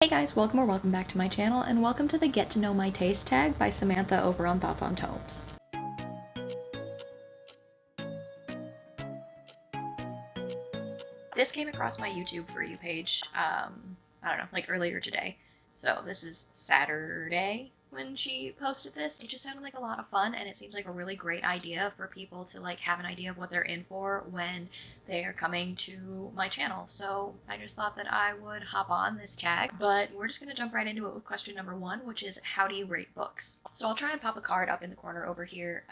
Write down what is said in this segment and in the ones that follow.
Hey guys, welcome back to my channel, and welcome to the Get to Know My Taste tag by Samantha over on Thoughts on Tomes. This came across my YouTube For You page, I don't know, like earlier today. So this is Saturday when she posted this. It just sounded like a lot of fun, and it seems like a really great idea for people to like have an idea of what they're in for when they are coming to my channel. So I just thought that I would hop on this tag, but we're just going to jump right into it with question number one, which is how do you rate books? So I'll try and pop a card up in the corner over here.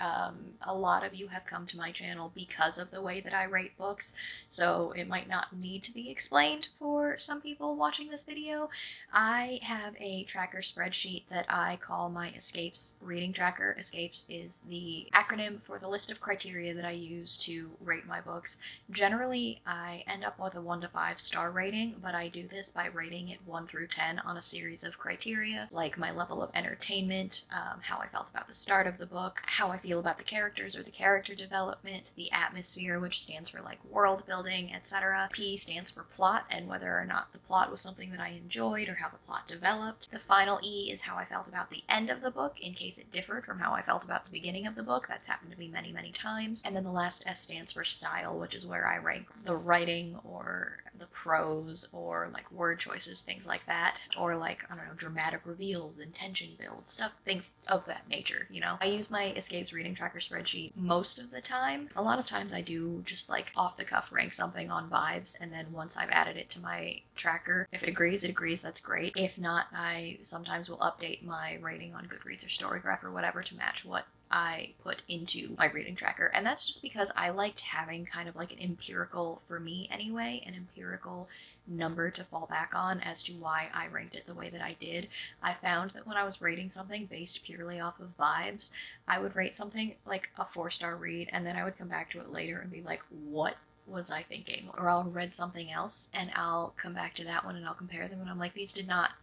A lot of you have come to my channel because of the way that I rate books, so it might not need to be explained for some people watching this video. I have a tracker spreadsheet that I call my Escapes reading tracker. Escapes is the acronym for the list of criteria that I use to rate my books. Generally, I end up with a 1 to 5 star rating, but I do this by rating it 1 through 10 on a series of criteria, like my level of entertainment, how I felt about the start of the book, how I feel about the characters or the character development, the atmosphere, which stands for like world building, etc. P stands for plot, and whether or not the plot was something that I enjoyed or how the plot developed. The final E is how I felt about the end of the book, in case it differed from how I felt about the beginning of the book. That's happened to me many, many times. And then the last S stands for style, which is where I rank the writing or the prose or like word choices, things like that, or like, I don't know, dramatic reveals and tension build, stuff, things of that nature, you know. I use my Escapes reading tracker spreadsheet most of the time. A lot of times I do just like off the cuff rank something on vibes, and then once I've added it to my tracker, if it agrees, that's great. If not, I sometimes will update my rating on Goodreads or Storygraph or whatever to match what I put into my reading tracker. And that's just because I liked having kind of like an empirical, for me anyway, an empirical number to fall back on as to why I ranked it the way that I did. I found that when I was rating something based purely off of vibes, I would rate something like a 4-star read, and then I would come back to it later and be like, what was I thinking? Or I'll read something else and I'll come back to that one and I'll compare them, and I'm like, these did not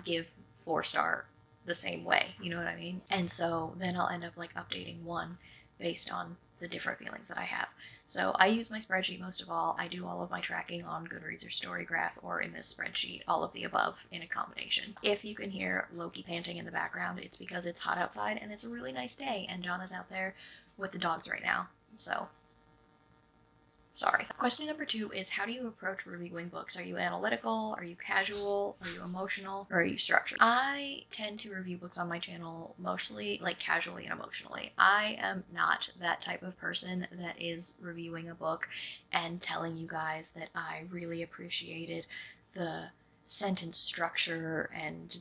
give 4-star the same way, you know what I mean? And so then I'll end up like updating one based on the different feelings that I have. So I use my spreadsheet most of all. I do all of my tracking on Goodreads or Storygraph, or in this spreadsheet, all of the above in a combination. If you can hear Loki panting in the background, it's because it's hot outside and it's a really nice day, and John is out there with the dogs right now. So sorry. Question number two is, how do you approach reviewing books? Are you analytical? Are you casual? Are you emotional? Or are you structured? I tend to review books on my channel mostly like casually and emotionally. I am not that type of person that is reviewing a book and telling you guys that I really appreciated the sentence structure and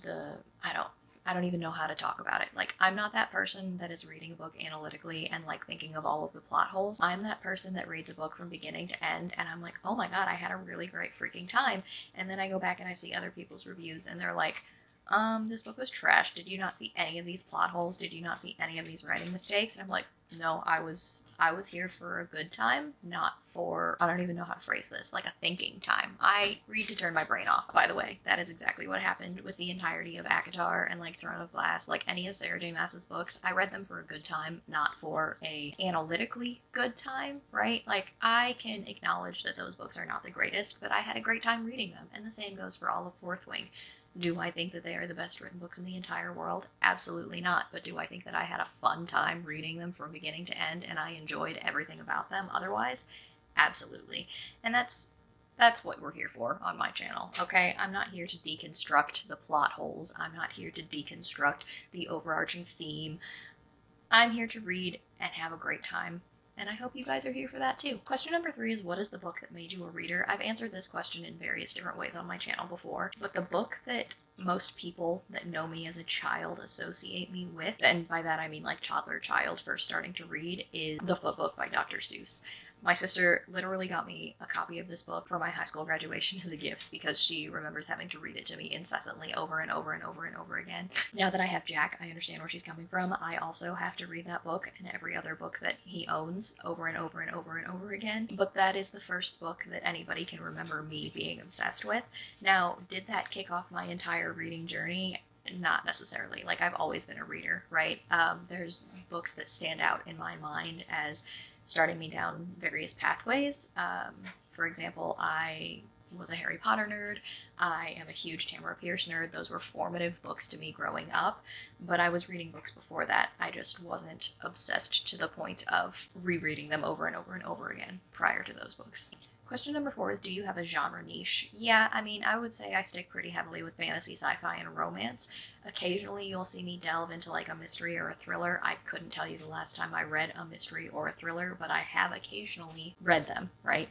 I don't even know how to talk about it. Like, I'm not that person that is reading a book analytically and like thinking of all of the plot holes. I'm that person that reads a book from beginning to end and I'm like, oh my god, I had a really great freaking time. And then I go back and I see other people's reviews and they're like, this book was trash. Did you not see any of these plot holes? Did you not see any of these writing mistakes? And I'm like, no, I was here for a good time, not for, I don't even know how to phrase this, like a thinking time. I read to turn my brain off, by the way. That is exactly what happened with the entirety of ACOTAR and like Throne of Glass, like any of Sarah J Maas's books. I read them for a good time, not for a analytically good time, right? Like, I can acknowledge that those books are not the greatest, but I had a great time reading them, and the same goes for all of Fourth Wing. Do I think that they are the best written books in the entire world? Absolutely not. But do I think that I had a fun time reading them from beginning to end and I enjoyed everything about them otherwise? Absolutely. And that's what we're here for on my channel, okay? I'm not here to deconstruct the plot holes. I'm not here to deconstruct the overarching theme. I'm here to read and have a great time. And I hope you guys are here for that too. Question number three is, what is the book that made you a reader? I've answered this question in various different ways on my channel before, but the book that most people that know me as a child associate me with, and by that I mean like toddler child first starting to read, is The Foot Book by Dr. Seuss. My sister literally got me a copy of this book for my high school graduation as a gift because she remembers having to read it to me incessantly over and over and over and over again. Now that I have Jack, I understand where she's coming from. I also have to read that book and every other book that he owns over and over and over and over again. But that is the first book that anybody can remember me being obsessed with. Now, did that kick off my entire reading journey? Not necessarily. Like, I've always been a reader, right? There's books that stand out in my mind as starting me down various pathways. For example, I was a Harry Potter nerd. I am a huge Tamara Pierce nerd. Those were formative books to me growing up, but I was reading books before that. I just wasn't obsessed to the point of rereading them over and over and over again prior to those books. Question number 4 is, do you have a genre niche? Yeah, I mean, I would say I stick pretty heavily with fantasy, sci-fi, and romance. Occasionally you'll see me delve into like a mystery or a thriller. I couldn't tell you the last time I read a mystery or a thriller, but I have occasionally read them, right?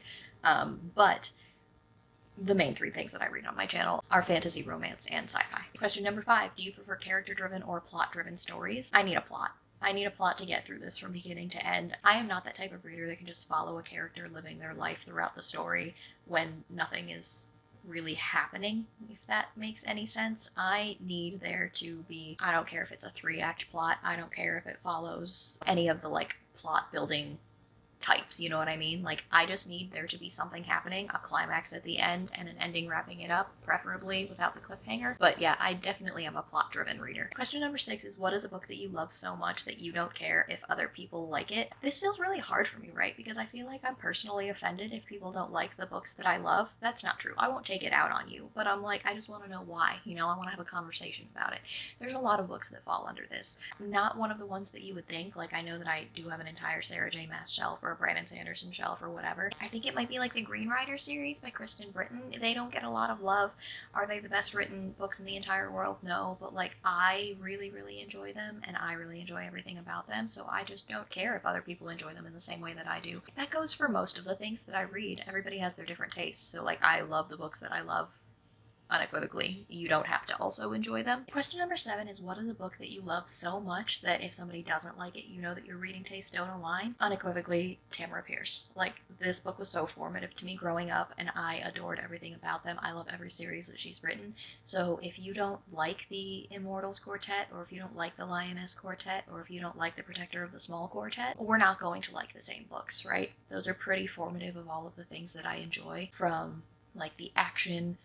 But the main 3 things that I read on my channel are fantasy, romance, and sci-fi. Question number 5, do you prefer character-driven or plot-driven stories? I need a plot. I need a plot to get through this from beginning to end. I am not that type of reader that can just follow a character living their life throughout the story when nothing is really happening, if that makes any sense. I need there to be, I don't care if it's a 3-act plot, I don't care if it follows any of the like plot building types, you know what I mean? Like, I just need there to be something happening, a climax at the end, and an ending wrapping it up, preferably without the cliffhanger. But yeah, I definitely am a plot-driven reader. Question number 6 is, what is a book that you love so much that you don't care if other people like it? This feels really hard for me, right? Because I feel like I'm personally offended if people don't like the books that I love. That's not true. I won't take it out on you, but I'm like, I just want to know why, you know? I want to have a conversation about it. There's a lot of books that fall under this. Not one of the ones that you would think. Like, I know that I do have an entire Sarah J. Maas shelf or a Brandon Sanderson shelf or whatever. I think it might be like the Green Rider series by Kristen Britton. They don't get a lot of love. Are they the best written books in the entire world? No, but like, I really, really enjoy them, and I really enjoy everything about them, so I just don't care if other people enjoy them in the same way that I do. That goes for most of the things that I read. Everybody has their different tastes, so like, I love the books that I love unequivocally. You don't have to also enjoy them. Question number 7 is, what is a book that you love so much that if somebody doesn't like it, you know that your reading tastes don't align? Unequivocally, Tamara Pierce. Like, this book was so formative to me growing up, and I adored everything about them. I love every series that she's written. So if you don't like the Immortals Quartet, or if you don't like the Lioness Quartet, or if you don't like the Protector of the Small Quartet, we're not going to like the same books, right? Those are pretty formative of all of the things that I enjoy, from like the action,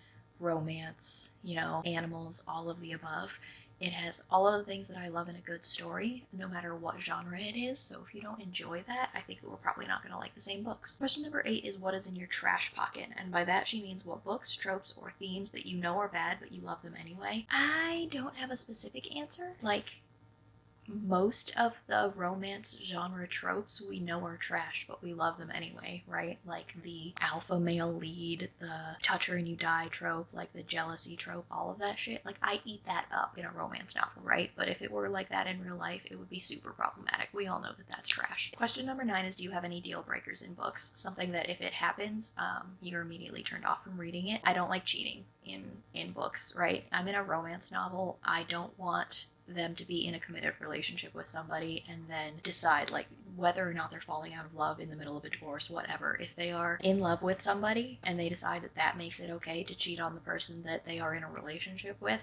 romance, you know, animals, all of the above. It has all of the things that I love in a good story, no matter what genre it is. So if you don't enjoy that, I think that we're probably not going to like the same books. Question number 8 is, what is in your trash pocket? And by that she means what books, tropes, or themes that you know are bad, but you love them anyway. I don't have a specific answer. Like, most of the romance genre tropes we know are trash, but we love them anyway, right? Like the alpha male lead, the touch her and you die trope, like the jealousy trope, all of that shit. Like, I eat that up in a romance novel, right? But if it were like that in real life, it would be super problematic. We all know that that's trash. Question number 9 is, do you have any deal breakers in books? Something that if it happens, you're immediately turned off from reading it. I don't like cheating in books, right? I'm in a romance novel. I don't want them to be in a committed relationship with somebody and then decide like whether or not they're falling out of love in the middle of a divorce, whatever. If they are in love with somebody and they decide that that makes it okay to cheat on the person that they are in a relationship with,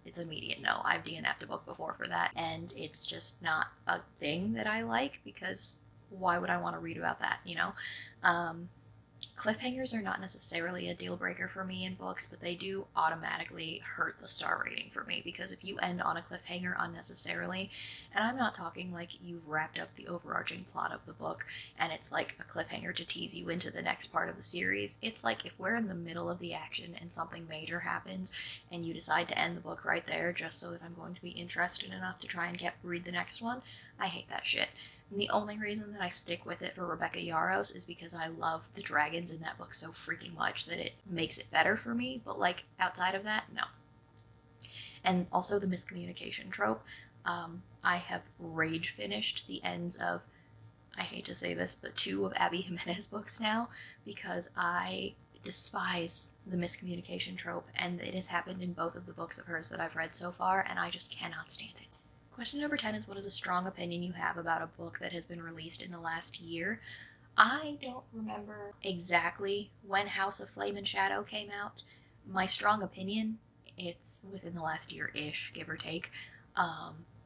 it's immediate no. I've DNF'd a book before for that, and it's just not a thing that I like, because why would I want to read about that, you know? Cliffhangers are not necessarily a deal breaker for me in books, but they do automatically hurt the star rating for me, because if you end on a cliffhanger unnecessarily, and I'm not talking like you've wrapped up the overarching plot of the book and it's like a cliffhanger to tease you into the next part of the series. It's like if we're in the middle of the action and something major happens and you decide to end the book right there just so that I'm going to be interested enough to try and read the next one. I hate that shit. And the only reason that I stick with it for Rebecca Yarros is because I love the dragons in that book so freaking much that it makes it better for me, but like outside of that, no. And also the miscommunication trope. I have rage finished the ends of, I hate to say this, but 2 of Abby Jimenez books now, because I despise the miscommunication trope, and it has happened in both of the books of hers that I've read so far, and I just cannot stand it. Question number 10 is, what is a strong opinion you have about a book that has been released in the last year? I don't remember exactly when House of Flame and Shadow came out. My strong opinion, it's within the last year-ish, give or take,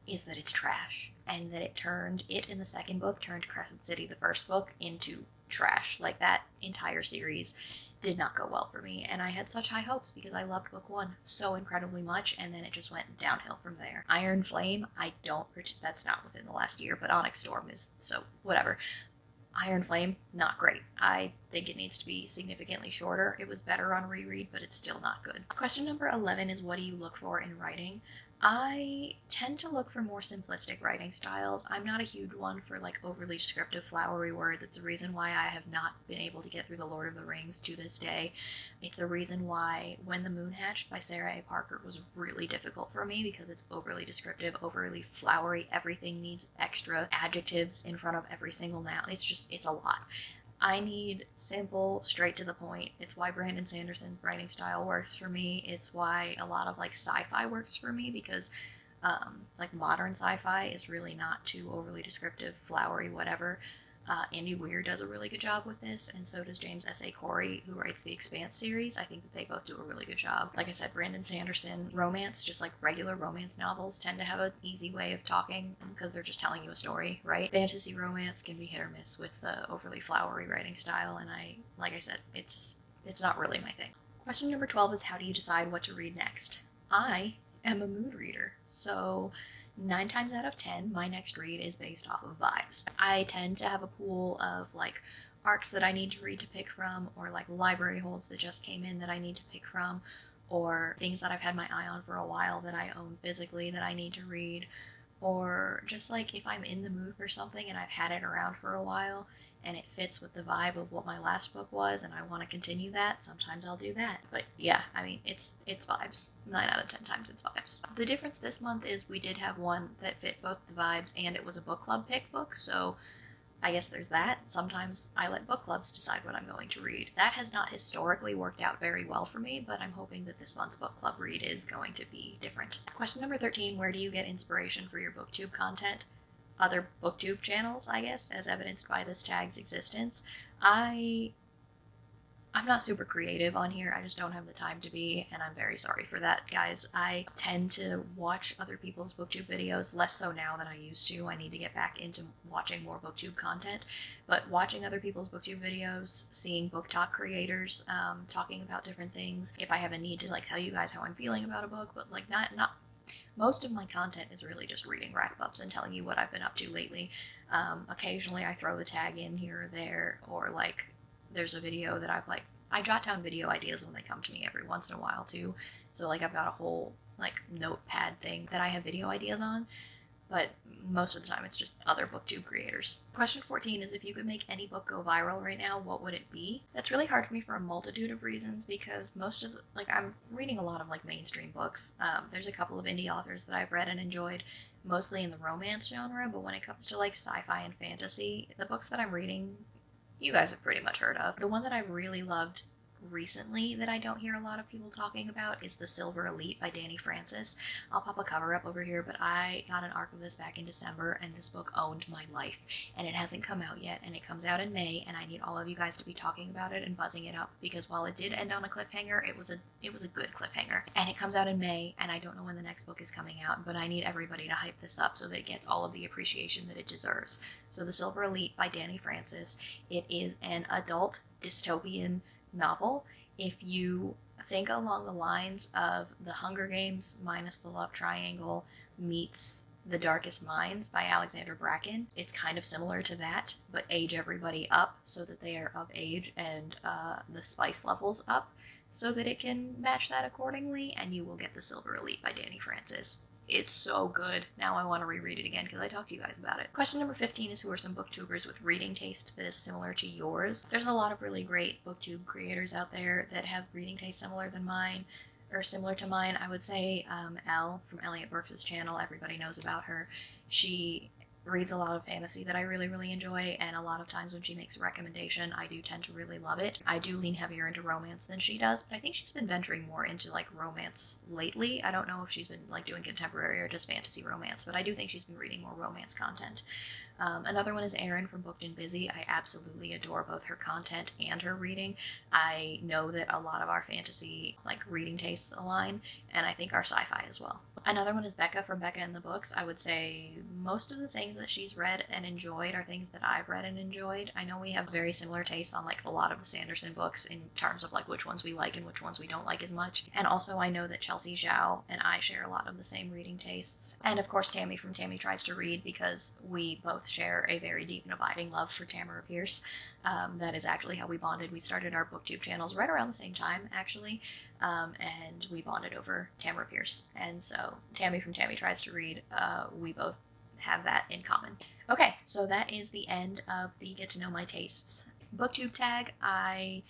is that it's trash, and that it in the second book turned Crescent City, the first book, into trash. Like, that entire series did not go well for me, and I had such high hopes because I loved book 1 so incredibly much, and then it just went downhill from there. Iron Flame, that's not within the last year, but Onyx Storm is, so whatever. Iron Flame, not great. I think it needs to be significantly shorter. It was better on reread, but it's still not good. Question number 11 is, what do you look for in writing? I tend to look for more simplistic writing styles. I'm not a huge one for like overly descriptive, flowery words. It's a reason why I have not been able to get through The Lord of the Rings to this day. It's a reason why When the Moon Hatched by Sarah A. Parker was really difficult for me, because it's overly descriptive, overly flowery. Everything needs extra adjectives in front of every single noun. It's a lot. I need simple, straight to the point. It's why Brandon Sanderson's writing style works for me. It's why a lot of like sci-fi works for me, because like modern sci-fi is really not too overly descriptive, flowery, whatever. Andy Weir does a really good job with this, and so does James S.A. Corey, who writes the Expanse series. I think that they both do a really good job. Like I said, Brandon Sanderson, romance, just like regular romance novels, tend to have an easy way of talking because they're just telling you a story, right? Fantasy romance can be hit or miss with the overly flowery writing style, and like I said, it's not really my thing. Question number 12 is, how do you decide what to read next? I am a mood reader, so 9 times out of 10, my next read is based off of vibes. I tend to have a pool of like arcs that I need to read to pick from, or like library holds that just came in that I need to pick from, or things that I've had my eye on for a while that I own physically that I need to read, or just like if I'm in the mood for something and I've had it around for a while and it fits with the vibe of what my last book was and I want to continue that, sometimes I'll do that. But yeah, I mean, it's vibes. 9 out of 10 times it's vibes. The difference this month is we did have one that fit both the vibes and it was a book club pick book, so I guess there's that. Sometimes I let book clubs decide what I'm going to read. That has not historically worked out very well for me, but I'm hoping that this month's book club read is going to be different. Question number 13, where do you get inspiration for your booktube content? Other booktube channels, I guess, as evidenced by this tag's existence. I'm not super creative on here. I just don't have the time to be, and I'm very sorry for that, guys. I tend to watch other people's booktube videos, less so now than I used to. I need to get back into watching more booktube content, but watching other people's booktube videos, seeing book talk creators talking about different things. If I have a need to like tell you guys how I'm feeling about a book, but like not most of my content is really just reading wrap-ups and telling you what I've been up to lately. Occasionally I throw the tag in here or there, or like there's a video that I jot down video ideas when they come to me every once in a while too. So like I've got a whole like notepad thing that I have video ideas on, but most of the time it's just other booktube creators. Question 14 is, if you could make any book go viral right now, what would it be? That's really hard for me for a multitude of reasons, because most of I'm reading a lot of like mainstream books. There's a couple of indie authors that I've read and enjoyed, mostly in the romance genre, but when it comes to like sci-fi and fantasy, the books that I'm reading, you guys have pretty much heard of. The one that I really loved recently that I don't hear a lot of people talking about is The Silver Elite by Danny Francis. I'll pop a cover up over here, but I got an arc of this back in December, and this book owned my life, and it hasn't come out yet, and it comes out in May, and I need all of you guys to be talking about it and buzzing it up, because while it did end on a cliffhanger, it was a good cliffhanger, and it comes out in May, and I don't know when the next book is coming out, but I need everybody to hype this up so that it gets all of the appreciation that it deserves. So The Silver Elite by Danny Francis. It is an adult dystopian novel. If you think along the lines of The Hunger Games minus the love triangle meets The Darkest Minds by Alexandra Bracken, it's kind of similar to that, but age everybody up so that they are of age, and the spice levels up so that it can match that accordingly, and you will get The Silver Elite by Danny Francis. It's so good. Now I want to reread it again because I talked to you guys about it. Question number 15 is, who are some booktubers with reading taste that is similar to yours? There's a lot of really great booktube creators out there that have reading taste similar to mine. I would say Elle from Elliot Burks' channel. Everybody knows about her. She reads a lot of fantasy that I really, really enjoy, and a lot of times when she makes a recommendation, I do tend to really love it. I do lean heavier into romance than she does, but I think she's been venturing more into like romance lately. I don't know if she's been like doing contemporary or just fantasy romance, but I do think she's been reading more romance content. Another one is Erin from Booked and Busy. I absolutely adore both her content and her reading. I know that a lot of our fantasy like reading tastes align, and I think our sci-fi as well. Another one is Becca from Becca and the Books. I would say most of the things that she's read and enjoyed are things that I've read and enjoyed. I know we have very similar tastes on like a lot of the Sanderson books in terms of like which ones we like and which ones we don't like as much. And also I know that Chelsea Zhao and I share a lot of the same reading tastes. And of course Tammy from Tammy Tries to Read, because we both both share a very deep and abiding love for Tamara Pierce. That is actually how we bonded. We started our booktube channels right around the same time, actually, and we bonded over Tamara Pierce. And so Tammy from Tammy Tries to Read, we both have that in common. Okay, so that is the end of the Get to Know My Tastes booktube tag. I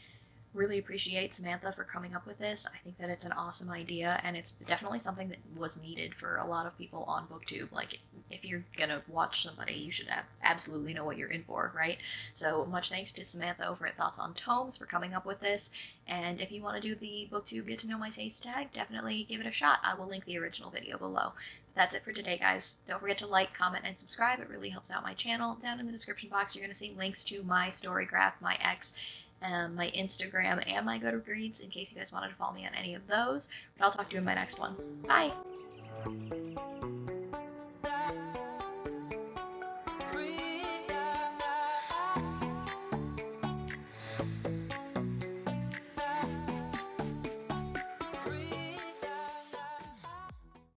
really appreciate Samantha for coming up with this. I think that it's an awesome idea, and it's definitely something that was needed for a lot of people on booktube. Like, if you're gonna watch somebody, you should absolutely know what you're in for, right? So much thanks to Samantha over at Thoughts on Tomes for coming up with this. And if you want to do the booktube Get to Know My Taste tag, definitely give it a shot. I will link the original video below. That's it for today, guys. Don't forget to like, comment, and subscribe. It really helps out my channel. Down in the description box, you're going to see links to my Storygraph, my X, my Instagram, and my Goodreads in case you guys wanted to follow me on any of those. But I'll talk to you in my next one. Bye!